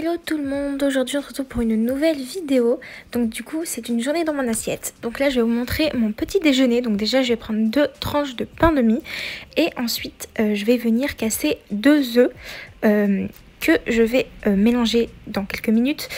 Hello tout le monde, aujourd'hui on se retrouve pour une nouvelle vidéo. Donc du coup c'est une journée dans mon assiette. Donc là je vais vous montrer mon petit déjeuner. Donc déjà je vais prendre 2 tranches de pain de mie. Et ensuite je vais venir casser 2 œufs que je vais mélanger dans quelques minutes.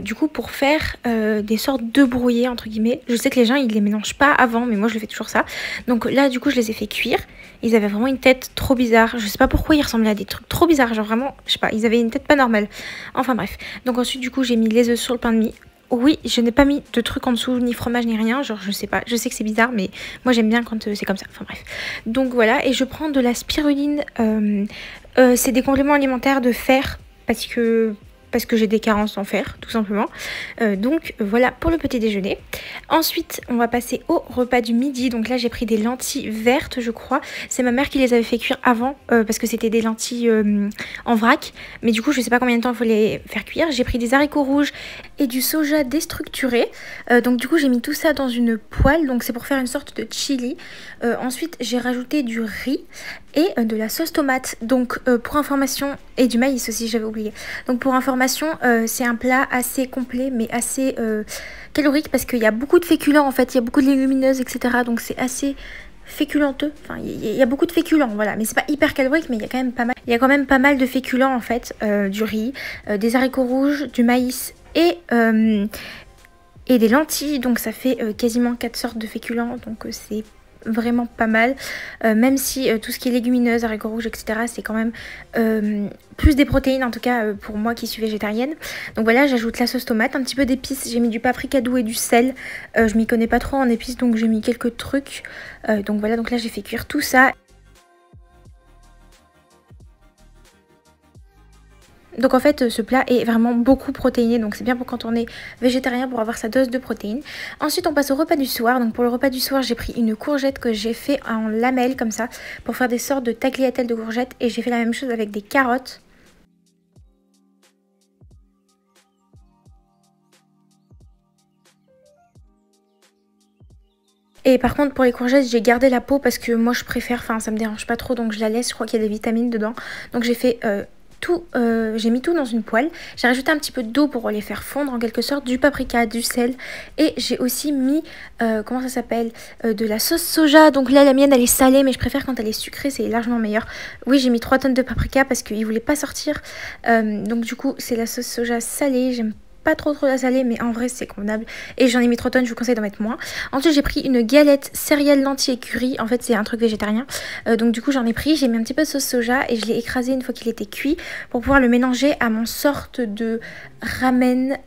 Du coup pour faire des sortes de brouillés entre guillemets. Je sais que les gens ils les mélangent pas avant, mais moi je le fais toujours ça. Donc là du coup je les ai fait cuire. Ils avaient vraiment une tête trop bizarre. Je sais pas pourquoi ils ressemblaient à des trucs trop bizarres. Genre vraiment, je sais pas, ils avaient une tête pas normale. Enfin bref. Donc ensuite du coup j'ai mis les œufs sur le pain de mie. Oui, je n'ai pas mis de trucs en dessous, ni fromage, ni rien. Genre je sais pas, je sais que c'est bizarre, mais moi j'aime bien quand c'est comme ça. Enfin bref. Donc voilà, et je prends de la spiruline. C'est des compléments alimentaires de fer parce que j'ai des carences en fer, tout simplement. Donc voilà pour le petit déjeuner. Ensuite, on va passer au repas du midi. Donc là, j'ai pris des lentilles vertes, je crois. C'est ma mère qui les avait fait cuire avant, parce que c'était des lentilles en vrac. Mais du coup, je sais pas combien de temps il faut les faire cuire. J'ai pris des haricots rouges et du soja déstructuré. Donc du coup, j'ai mis tout ça dans une poêle. Donc c'est pour faire une sorte de chili. Ensuite, j'ai rajouté du riz et de la sauce tomate. Donc pour information, et du maïs aussi, j'avais oublié. Donc pour information, c'est un plat assez complet mais assez calorique parce qu'il y a beaucoup de féculents en fait, il y a beaucoup de légumineuses, etc. Donc c'est assez féculenteux, enfin il y a beaucoup de féculents, voilà, mais c'est pas hyper calorique, mais il y a quand même pas mal, de féculents en fait, du riz, des haricots rouges, du maïs et des lentilles. Donc ça fait quasiment 4 sortes de féculents, donc c'est vraiment pas mal, même si tout ce qui est légumineuses, haricots rouges, etc. c'est quand même plus des protéines, en tout cas pour moi qui suis végétarienne. Donc voilà, j'ajoute la sauce tomate, un petit peu d'épices, j'ai mis du paprika doux et du sel. Je m'y connais pas trop en épices, donc j'ai mis quelques trucs. Donc voilà, donc là j'ai fait cuire tout ça. Donc en fait ce plat est vraiment beaucoup protéiné, donc c'est bien pour quand on est végétarien pour avoir sa dose de protéines. Ensuite on passe au repas du soir. Donc pour le repas du soir j'ai pris une courgette que j'ai fait en lamelles comme ça pour faire des sortes de tagliatelles de courgettes, et j'ai fait la même chose avec des carottes. Et par contre pour les courgettes j'ai gardé la peau parce que moi je préfère, enfin ça me dérange pas trop, donc je la laisse, je crois qu'il y a des vitamines dedans. Donc j'ai fait j'ai mis tout dans une poêle, j'ai rajouté un petit peu d'eau pour les faire fondre en quelque sorte, du paprika, du sel, et j'ai aussi mis, comment ça s'appelle, de la sauce soja. Donc là la mienne elle est salée, mais je préfère quand elle est sucrée, c'est largement meilleur. Oui, j'ai mis 3 tonnes de paprika parce qu'il voulait pas sortir, donc du coup c'est la sauce soja salée. J'aime pas trop la salée, mais en vrai c'est convenable, et j'en ai mis 3 tonnes, je vous conseille d'en mettre moins. Ensuite j'ai pris une galette céréales lentilles et curry, en fait c'est un truc végétarien, donc du coup j'en ai pris, j'ai mis un petit peu de sauce soja et je l'ai écrasé une fois qu'il était cuit pour pouvoir le mélanger à mon sorte de ramen.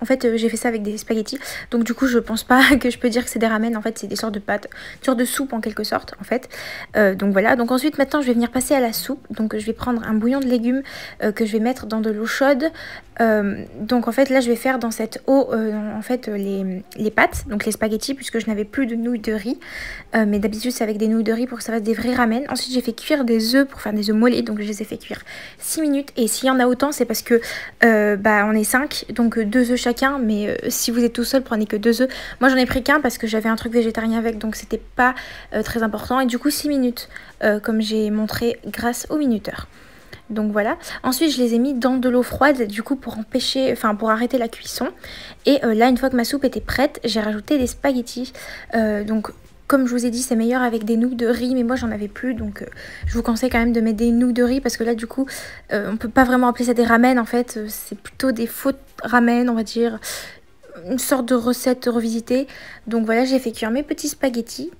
En fait j'ai fait ça avec des spaghettis, donc du coup je pense pas que je peux dire que c'est des ramen. En fait c'est des sortes de pâtes, une sorte de soupe en quelque sorte en fait. Donc voilà, donc ensuite maintenant je vais venir passer à la soupe. Donc je vais prendre un bouillon de légumes que je vais mettre dans de l'eau chaude. Donc en fait là je vais faire dans cette eau en fait les pâtes, donc les spaghettis, puisque je n'avais plus de nouilles de riz, mais d'habitude c'est avec des nouilles de riz pour que ça fasse des vrais ramen. Ensuite j'ai fait cuire des œufs pour faire des œufs mollets, donc je les ai fait cuire 6 minutes, et s'il y en a autant c'est parce que on est 5, donc 2 œufs chacun, mais si vous êtes tout seul prenez que 2 œufs. Moi j'en ai pris qu'un parce que j'avais un truc végétarien avec, donc c'était pas très important, et du coup 6 minutes comme j'ai montré grâce au minuteur. Donc voilà, ensuite je les ai mis dans de l'eau froide du coup pour empêcher, enfin pour arrêter la cuisson. Et là une fois que ma soupe était prête, j'ai rajouté des spaghettis. Donc comme je vous ai dit c'est meilleur avec des nouilles de riz, mais moi j'en avais plus, donc je vous conseille quand même de mettre des nouilles de riz, parce que là du coup on peut pas vraiment appeler ça des ramen en fait, c'est plutôt des faux ramen on va dire, une sorte de recette revisitée. Donc voilà, j'ai fait cuire mes petits spaghettis.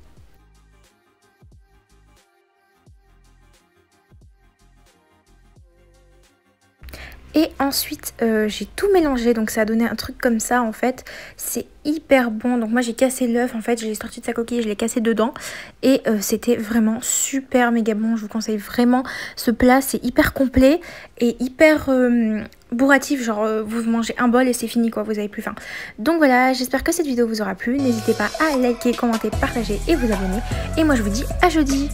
Et ensuite j'ai tout mélangé, donc ça a donné un truc comme ça en fait, c'est hyper bon. Donc moi j'ai cassé l'œuf en fait, je l'ai sorti de sa coquille, je l'ai cassé dedans, et c'était vraiment super méga bon. Je vous conseille vraiment ce plat, c'est hyper complet et hyper bourratif, genre vous mangez un bol et c'est fini quoi, vous avez plus faim. Donc voilà, j'espère que cette vidéo vous aura plu, n'hésitez pas à liker, commenter, partager et vous abonner, et moi je vous dis à jeudi.